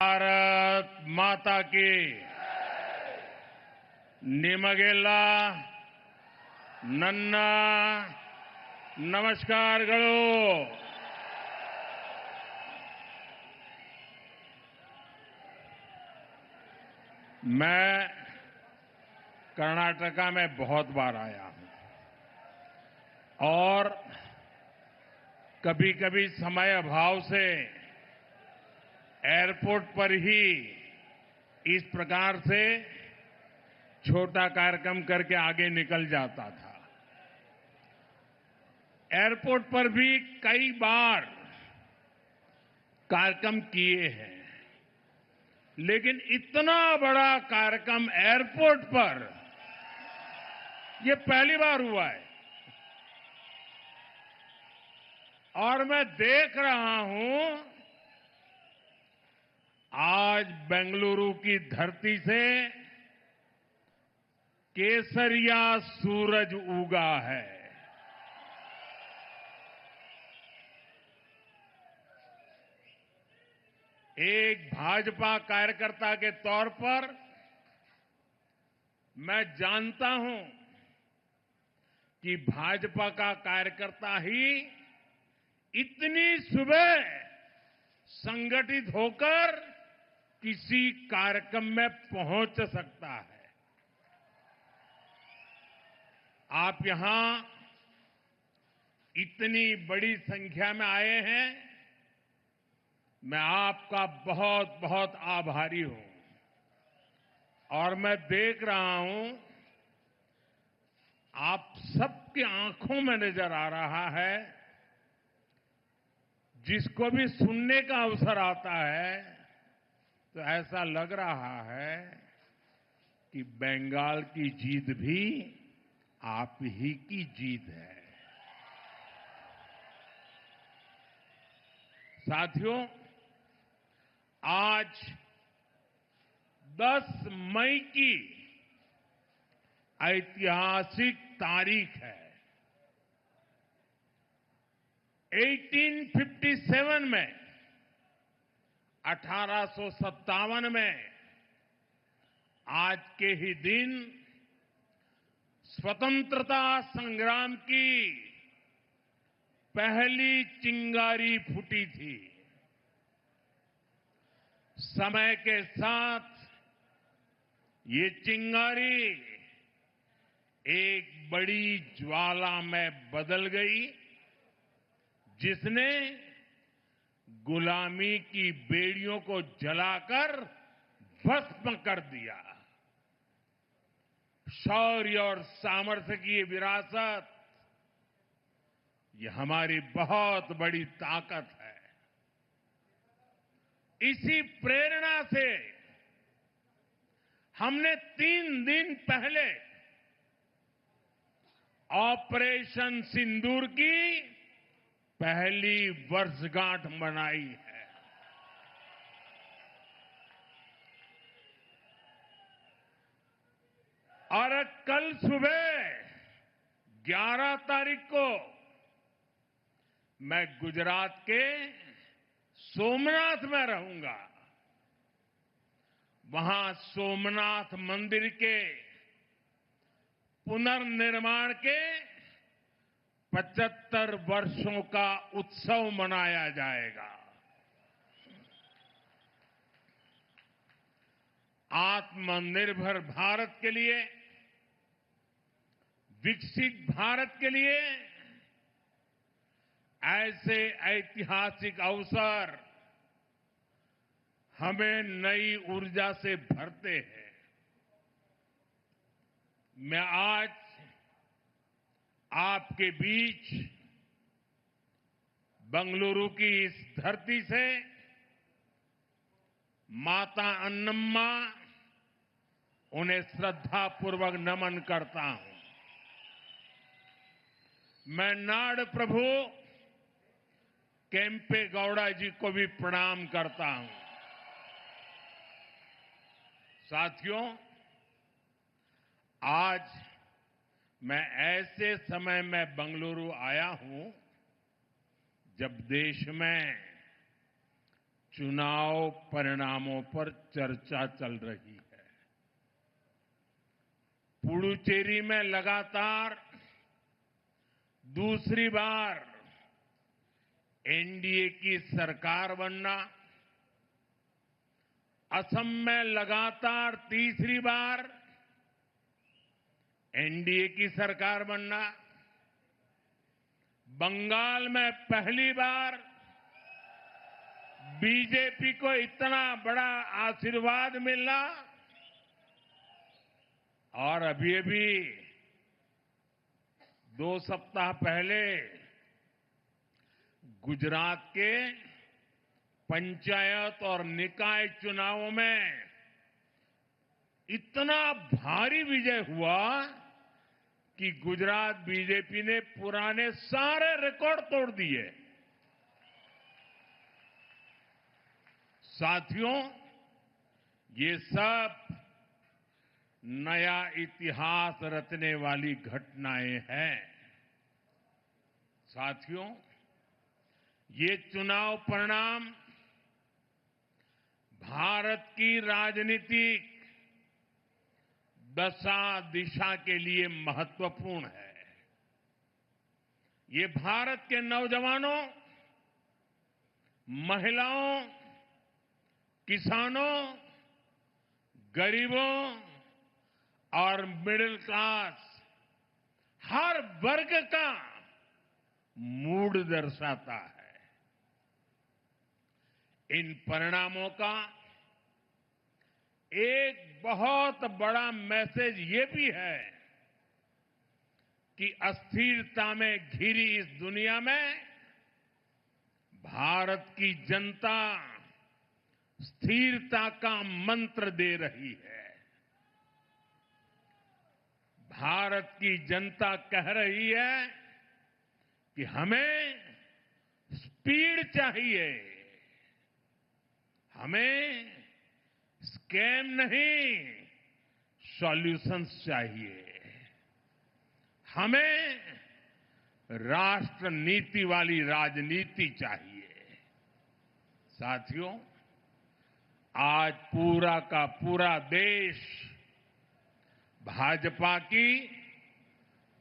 भारत माता की ನಿಮಗೆಲ್ಲ ನನ್ನ ನಮಸ್ಕಾರಗಳು। मैं कर्नाटका में बहुत बार आया हूं और कभी-कभी समय अभाव से एयरपोर्ट पर ही इस प्रकार से छोटा कार्यक्रम करके आगे निकल जाता था। एयरपोर्ट पर भी कई बार कार्यक्रम किए हैं, लेकिन इतना बड़ा कार्यक्रम एयरपोर्ट पर ये पहली बार हुआ है। और मैं देख रहा हूं आज बेंगलुरु की धरती से केसरिया सूरज उगा है। एक भाजपा कार्यकर्ता के तौर पर मैं जानता हूं कि भाजपा का कार्यकर्ता ही इतनी सुबह संगठित होकर किसी कार्यक्रम में पहुंच सकता है। आप यहां इतनी बड़ी संख्या में आए हैं, मैं आपका बहुत बहुत आभारी हूं। और मैं देख रहा हूं आप सबकी आंखों में नजर आ रहा है, जिसको भी सुनने का अवसर आता है तो ऐसा लग रहा है कि बंगाल की जीत भी आप ही की जीत है। साथियों, आज 10 मई की ऐतिहासिक तारीख है। 1857 में 1857 में आज के ही दिन स्वतंत्रता संग्राम की पहली चिंगारी फूटी थी। समय के साथ ये चिंगारी एक बड़ी ज्वाला में बदल गई, जिसने गुलामी की बेड़ियों को जलाकर भस्म कर दिया। शौर्य और सामर्थ्य की ये विरासत, ये हमारी बहुत बड़ी ताकत है। इसी प्रेरणा से हमने 3 दिन पहले ऑपरेशन सिंदूर की पहली वर्षगांठ मनाई है। और कल सुबह 11 तारीख को मैं गुजरात के सोमनाथ में रहूंगा। वहां सोमनाथ मंदिर के पुनर्निर्माण के 75 वर्षों का उत्सव मनाया जाएगा। आत्मनिर्भर भारत के लिए, विकसित भारत के लिए ऐसे ऐतिहासिक अवसर हमें नई ऊर्जा से भरते हैं। मैं आज आपके बीच बेंगलुरु की इस धरती से माता अन्नम्मा, उन्हें श्रद्धापूर्वक नमन करता हूं। मैं नाड़ प्रभु केम्पे गौड़ा जी को भी प्रणाम करता हूं। साथियों, आज मैं ऐसे समय में बेंगलुरु आया हूं जब देश में चुनाव परिणामों पर चर्चा चल रही है। पुडुचेरी में लगातार दूसरी बार एनडीए की सरकार बनना, असम में लगातार तीसरी बार एनडीए की सरकार बनना, बंगाल में पहली बार बीजेपी को इतना बड़ा आशीर्वाद मिलना और अभी 2 सप्ताह पहले गुजरात के पंचायत और निकाय चुनावों में इतना भारी विजय हुआ कि गुजरात बीजेपी ने पुराने सारे रिकॉर्ड तोड़ दिए। साथियों, ये सब नया इतिहास रचने वाली घटनाएं हैं। साथियों, ये चुनाव परिणाम भारत की राजनीतिक दशा दिशा के लिए महत्वपूर्ण है। ये भारत के नौजवानों, महिलाओं, किसानों, गरीबों और मिडिल क्लास हर वर्ग का मूड दर्शाता है। इन परिणामों का एक बहुत बड़ा मैसेज ये भी है कि अस्थिरता में घिरी इस दुनिया में भारत की जनता स्थिरता का मंत्र दे रही है। भारत की जनता कह रही है कि हमें स्पीड चाहिए, हमें स्कैम नहीं, सॉल्यूशंस चाहिए, हमें राष्ट्र नीति वाली राजनीति चाहिए। साथियों, आज पूरा का पूरा देश भाजपा की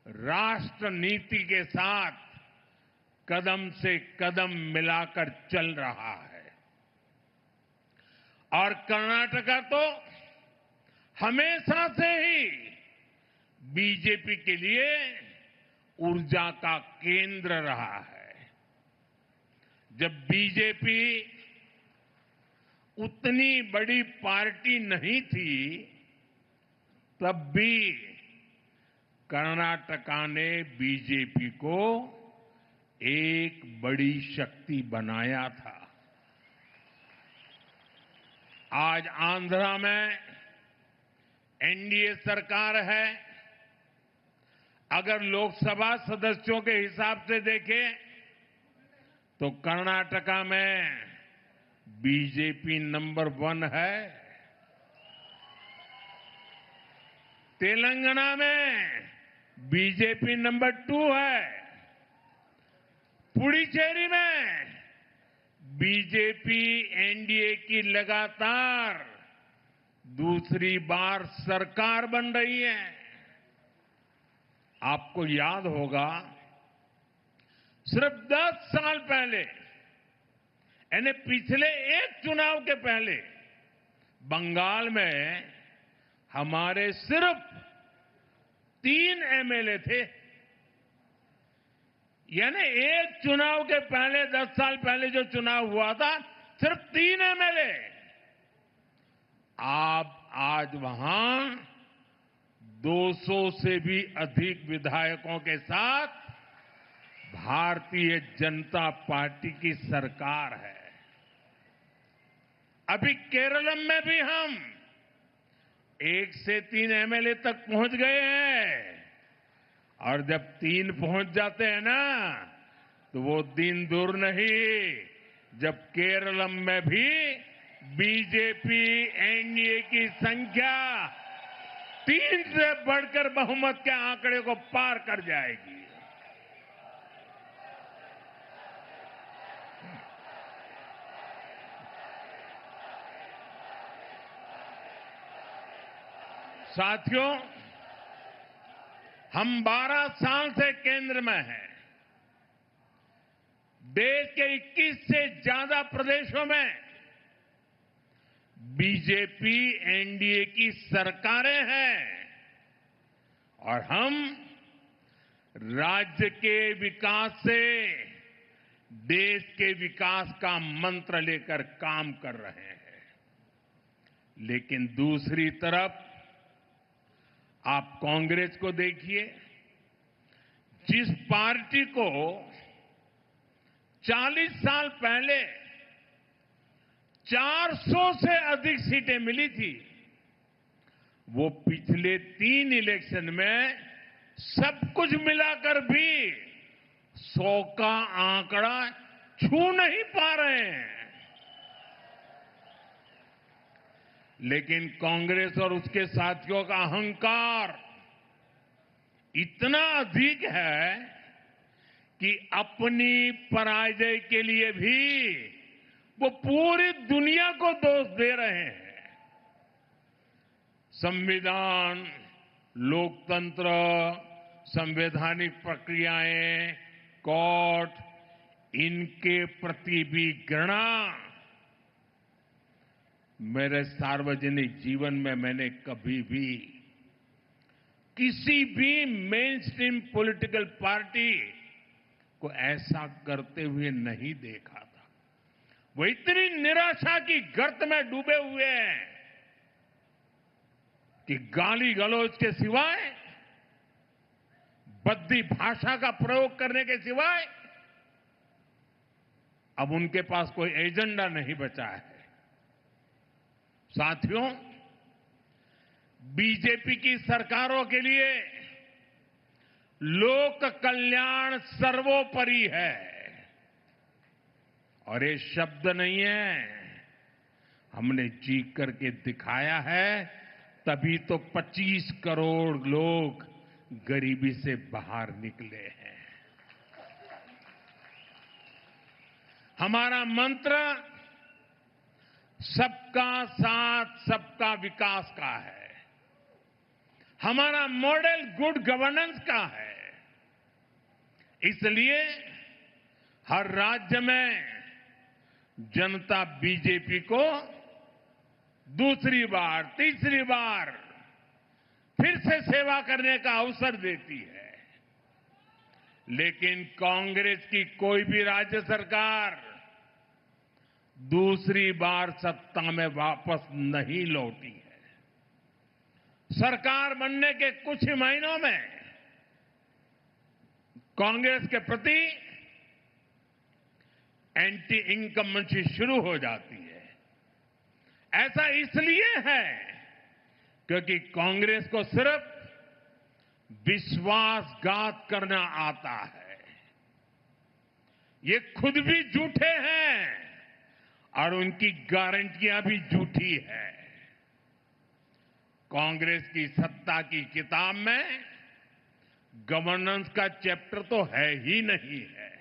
राष्ट्र नीति के साथ कदम से कदम मिलाकर चल रहा है और कर्नाटका तो हमेशा से ही बीजेपी के लिए ऊर्जा का केंद्र रहा है। जब बीजेपी उतनी बड़ी पार्टी नहीं थी, तब भी कर्नाटका ने बीजेपी को एक बड़ी शक्ति बनाया था। आज आंध्रा में एनडीए सरकार है। अगर लोकसभा सदस्यों के हिसाब से देखें तो कर्नाटका में बीजेपी नंबर 1 है। तेलंगाना में बीजेपी नंबर 2 है। पुडुचेरी में बीजेपी एनडीए की लगातार दूसरी बार सरकार बन रही है। आपको याद होगा, सिर्फ 10 साल पहले, यानी पिछले एक चुनाव के पहले, बंगाल में हमारे सिर्फ 3 एमएलए थे। यानी एक चुनाव के पहले, 10 साल पहले जो चुनाव हुआ था, सिर्फ 3 एमएलए। आज वहां 200 से भी अधिक विधायकों के साथ भारतीय जनता पार्टी की सरकार है। अभी केरलम में भी हम 1 से 3 एमएलए तक पहुंच गए हैं और जब 3 पहुंच जाते हैं ना, तो वो दिन दूर नहीं जब केरलम में भी बीजेपी एनडीए की संख्या 3 से बढ़कर बहुमत के आंकड़े को पार कर जाएगी। साथियों, हम 12 साल से केंद्र में हैं। देश के 21 से ज्यादा प्रदेशों में बीजेपी एनडीए की सरकारें हैं और हम राज्य के विकास से देश के विकास का मंत्र लेकर काम कर रहे हैं। लेकिन दूसरी तरफ आप कांग्रेस को देखिए, जिस पार्टी को 40 साल पहले 400 से अधिक सीटें मिली थी, वो पिछले 3 इलेक्शन में सब कुछ मिलाकर भी 100 का आंकड़ा छू नहीं पा रहे हैं। लेकिन कांग्रेस और उसके साथियों का अहंकार इतना अधिक है कि अपनी पराजय के लिए भी वो पूरी दुनिया को दोष दे रहे हैं। संविधान, लोकतंत्र, संवैधानिक प्रक्रियाएं, कोर्ट, इनके प्रति भी घृणा मेरे सार्वजनिक जीवन में मैंने कभी भी किसी भी मेन स्ट्रीम पॉलिटिकल पार्टी को ऐसा करते हुए नहीं देखा था। वो इतनी निराशा की गर्त में डूबे हुए हैं कि गाली गलौज के सिवाय, भद्दी भाषा का प्रयोग करने के सिवाय अब उनके पास कोई एजेंडा नहीं बचा है। साथियों, बीजेपी की सरकारों के लिए लोक कल्याण सर्वोपरि है और ये शब्द नहीं है, हमने जी करके दिखाया है। तभी तो 25 करोड़ लोग गरीबी से बाहर निकले हैं। हमारा मंत्र सबका साथ, सबका विकास का है। हमारा मॉडल गुड गवर्नेंस का है। इसलिए हर राज्य में जनता बीजेपी को दूसरी बार, तीसरी बार फिर से सेवा करने का अवसर देती है। लेकिन कांग्रेस की कोई भी राज्य सरकार दूसरी बार सत्ता में वापस नहीं लौटी है। सरकार बनने के कुछ ही महीनों में कांग्रेस के प्रति एंटी इनकम्बेंसी शुरू हो जाती है। ऐसा इसलिए है क्योंकि कांग्रेस को सिर्फ विश्वासघात करना आता है। ये खुद भी झूठे हैं और उनकी गारंटियां भी झूठी है। कांग्रेस की सत्ता की किताब में गवर्नेंस का चैप्टर तो है ही नहीं है।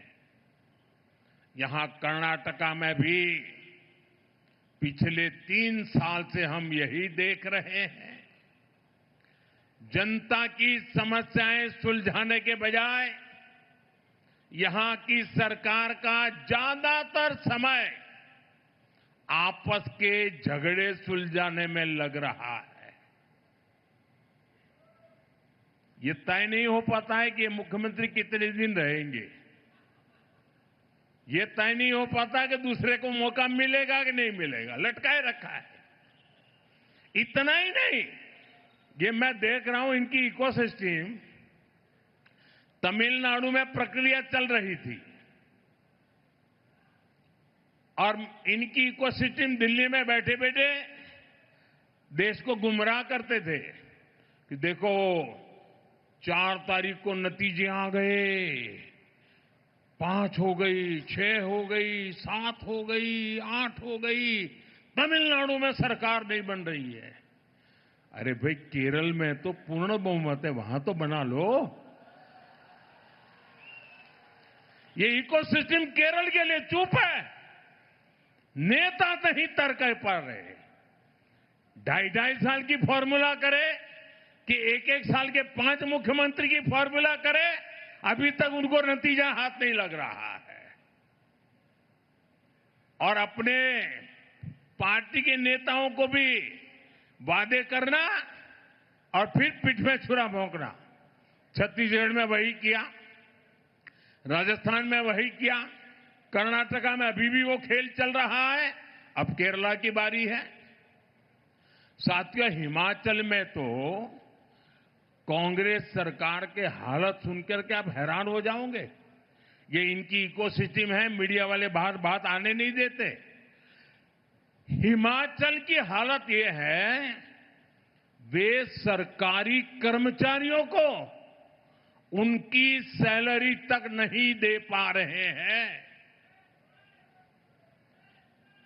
यहां कर्नाटका में भी पिछले 3 साल से हम यही देख रहे हैं। जनता की समस्याएं सुलझाने के बजाय यहां की सरकार का ज्यादातर समय आपस के झगड़े सुलझाने में लग रहा है। ये तय नहीं हो पाता है कि ये मुख्यमंत्री कितने दिन रहेंगे। ये तय नहीं हो पाता कि दूसरे को मौका मिलेगा कि नहीं मिलेगा, लटकाए रखा है। इतना ही नहीं, ये मैं देख रहा हूं इनकी इकोसिस्टम, तमिलनाडु में प्रक्रिया चल रही थी और इनकी इकोसिस्टम दिल्ली में बैठे बैठे देश को गुमराह करते थे कि देखो 4 तारीख को नतीजे आ गए, 5 हो गई, 6 हो गई, 7 हो गई, 8 हो गई, तमिलनाडु में सरकार नहीं बन रही है। अरे भाई, केरल में तो पूर्ण बहुमत है, वहां तो बना लो। ये इकोसिस्टम केरल के लिए चुप है, नेता नहीं तर्क पा रहे। 2.5 साल की फॉर्मूला करे कि एक एक साल के 5 मुख्यमंत्री की फॉर्मूला करे, अभी तक उनको नतीजा हाथ नहीं लग रहा है। और अपने पार्टी के नेताओं को भी वादे करना और फिर पीठ में छुरा भोंकना। छत्तीसगढ़ में वही किया, राजस्थान में वही किया, कर्नाटका में अभी भी वो खेल चल रहा है, अब केरला की बारी है। साथियों, हिमाचल में तो कांग्रेस सरकार के हालत सुनकर के आप हैरान हो जाओगे। ये इनकी इकोसिस्टम है, मीडिया वाले बाहर बात आने नहीं देते। हिमाचल की हालत ये है, वे सरकारी कर्मचारियों को उनकी सैलरी तक नहीं दे पा रहे हैं।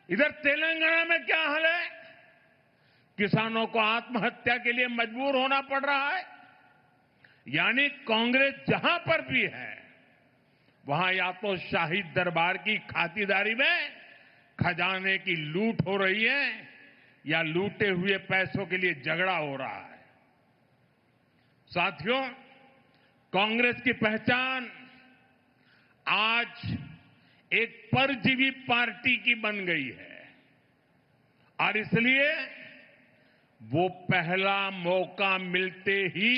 इधर तेलंगाना में क्या हाल है? किसानों को आत्महत्या के लिए मजबूर होना पड़ रहा है। यानी कांग्रेस जहां पर भी है, वहां या तो शाही दरबार की खातिरदारी में खजाने की लूट हो रही है या लूटे हुए पैसों के लिए झगड़ा हो रहा है। साथियों, कांग्रेस की पहचान आज एक परजीवी पार्टी की बन गई है और इसलिए वो पहला मौका मिलते ही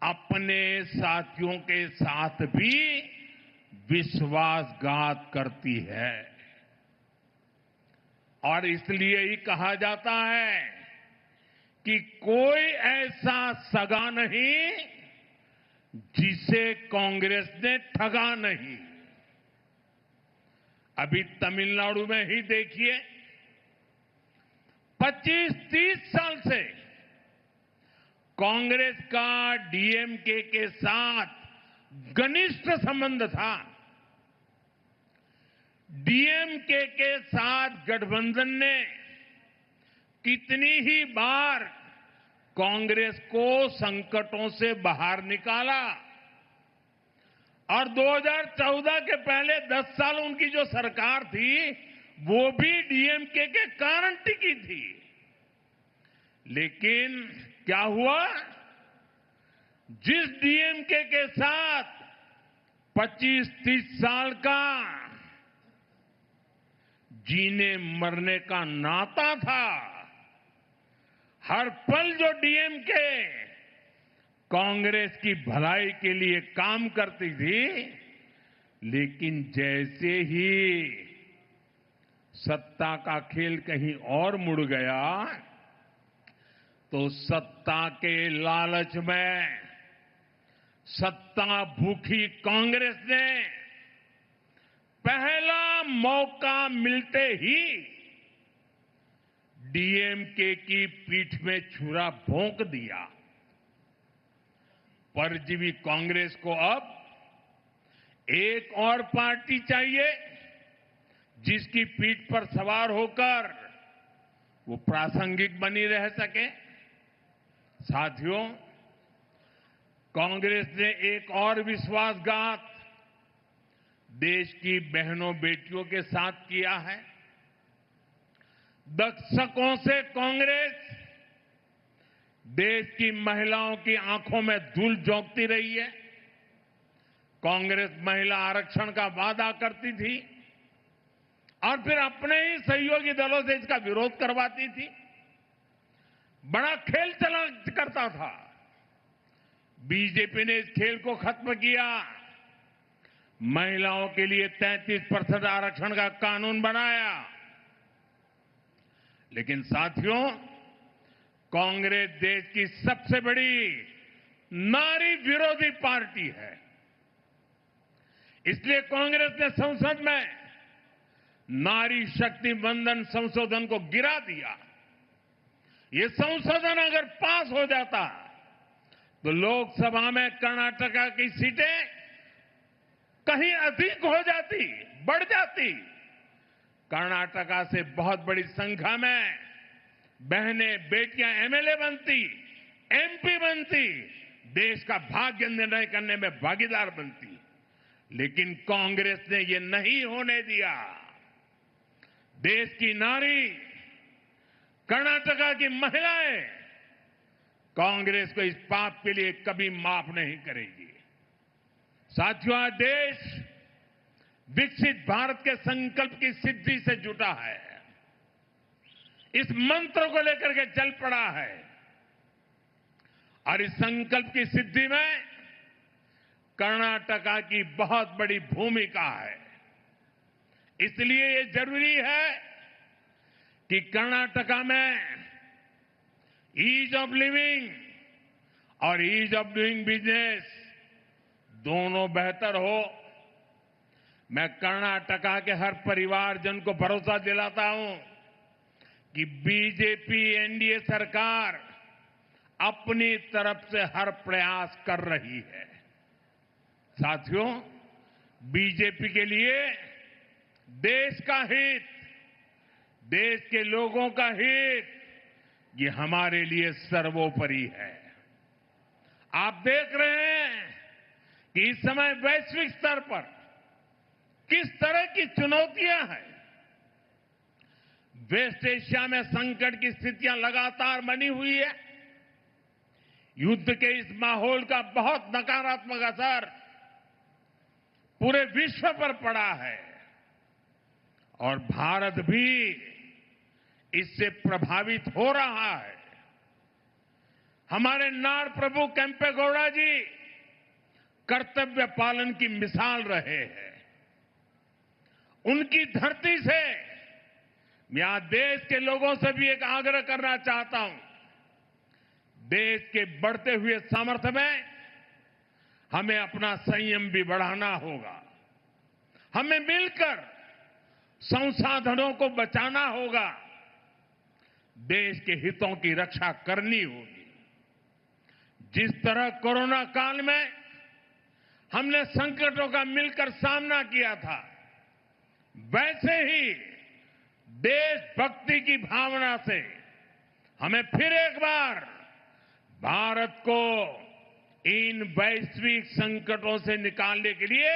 अपने साथियों के साथ भी विश्वासघात करती है। और इसलिए ही कहा जाता है कि कोई ऐसा सगा नहीं जिसे कांग्रेस ने ठगा नहीं। अभी तमिलनाडु में ही देखिए, 25-30 साल से कांग्रेस का डीएमके के साथ घनिष्ठ संबंध था। डीएमके के साथ गठबंधन ने कितनी ही बार कांग्रेस को संकटों से बाहर निकाला और 2014 के पहले 10 साल उनकी जो सरकार थी, वो भी डीएमके के कारण टिकी थी। लेकिन क्या हुआ? जिस डीएमके के साथ 25-30 साल का जीने मरने का नाता था, हर पल जो डीएमके कांग्रेस की भलाई के लिए काम करती थी, लेकिन जैसे ही सत्ता का खेल कहीं और मुड़ गया, तो सत्ता के लालच में सत्ता भूखी कांग्रेस ने पहला मौका मिलते ही डीएमके की पीठ में छुरा भोंक दिया। परजीवी कांग्रेस को अब एक और पार्टी चाहिए जिसकी पीठ पर सवार होकर वो प्रासंगिक बनी रह सके। साथियों, कांग्रेस ने एक और विश्वासघात देश की बहनों बेटियों के साथ किया है। दशकों से कांग्रेस देश की महिलाओं की आंखों में धूल झोंकती रही है। कांग्रेस महिला आरक्षण का वादा करती थी और फिर अपने ही सहयोगी दलों से इसका विरोध करवाती थी। बड़ा खेल चला करता था। बीजेपी ने इस खेल को खत्म किया, महिलाओं के लिए 33% आरक्षण का कानून बनाया। लेकिन साथियों, कांग्रेस देश की सबसे बड़ी नारी विरोधी पार्टी है। इसलिए कांग्रेस ने संसद में नारी शक्ति वंदन संशोधन को गिरा दिया। ये संशोधन अगर पास हो जाता तो लोकसभा में कर्नाटका की सीटें कहीं अधिक हो जाती, बढ़ जाती। कर्नाटका से बहुत बड़ी संख्या में बहनें बेटियां एमएलए बनती, एमपी बनती, देश का भाग्य निर्णय करने में भागीदार बनती। लेकिन कांग्रेस ने ये नहीं होने दिया। देश की नारी, कर्नाटका की महिलाएं कांग्रेस को इस पाप के लिए कभी माफ नहीं करेगी। साथियों, आज देश विकसित भारत के संकल्प की सिद्धि से जुटा है। इस मंत्र को लेकर के चल पड़ा है और इस संकल्प की सिद्धि में कर्नाटका की बहुत बड़ी भूमिका है। इसलिए ये जरूरी है कि कर्नाटका में ईज ऑफ लिविंग और ईज ऑफ डूइंग बिजनेस दोनों बेहतर हो। मैं कर्नाटका के हर परिवारजन को भरोसा दिलाता हूं कि बीजेपी एनडीए सरकार अपनी तरफ से हर प्रयास कर रही है। साथियों, बीजेपी के लिए देश का हित, देश के लोगों का हित, ये हमारे लिए सर्वोपरि है। आप देख रहे हैं कि इस समय वैश्विक स्तर पर किस तरह की चुनौतियां हैं। वेस्ट एशिया में संकट की स्थितियां लगातार बनी हुई है। युद्ध के इस माहौल का बहुत नकारात्मक असर पूरे विश्व पर पड़ा है और भारत भी इससे प्रभावित हो रहा है। हमारे नार प्रभु केम्पेगौड़ा जी कर्तव्य पालन की मिसाल रहे हैं। उनकी धरती से मैं आज देश के लोगों से भी एक आग्रह करना चाहता हूं। देश के बढ़ते हुए सामर्थ्य में हमें अपना संयम भी बढ़ाना होगा। हमें मिलकर संसाधनों को बचाना होगा। देश के हितों की रक्षा करनी होगी। जिस तरह कोरोना काल में हमने संकटों का मिलकर सामना किया था, वैसे ही देशभक्ति की भावना से हमें फिर एक बार भारत को इन वैश्विक संकटों से निकालने के लिए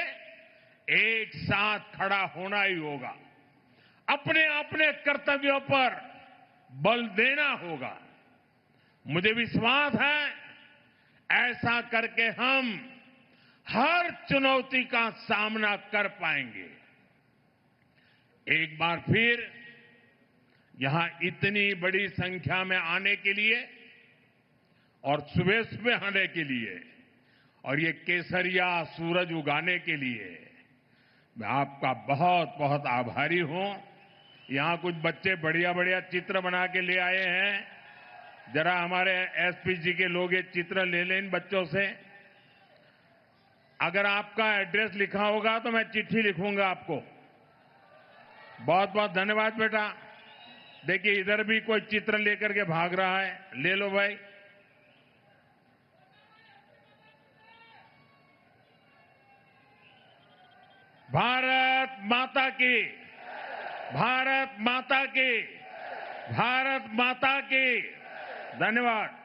एक साथ खड़ा होना ही होगा। अपने अपने कर्तव्यों पर बल देना होगा। मुझे विश्वास है ऐसा करके हम हर चुनौती का सामना कर पाएंगे। एक बार फिर यहां इतनी बड़ी संख्या में आने के लिए और सुबह सुबह आने के लिए और ये केसरिया सूरज उगाने के लिए मैं आपका बहुत बहुत आभारी हूं। यहां कुछ बच्चे बढ़िया बढ़िया चित्र बना के ले आए हैं। जरा हमारे एसपी जी के लोग ये चित्र ले लें इन बच्चों से। अगर आपका एड्रेस लिखा होगा तो मैं चिट्ठी लिखूंगा आपको। बहुत बहुत धन्यवाद बेटा। देखिए इधर भी कोई चित्र लेकर के भाग रहा है, ले लो भाई। भारत माता की, भारत माता की, भारत माता की। धन्यवाद।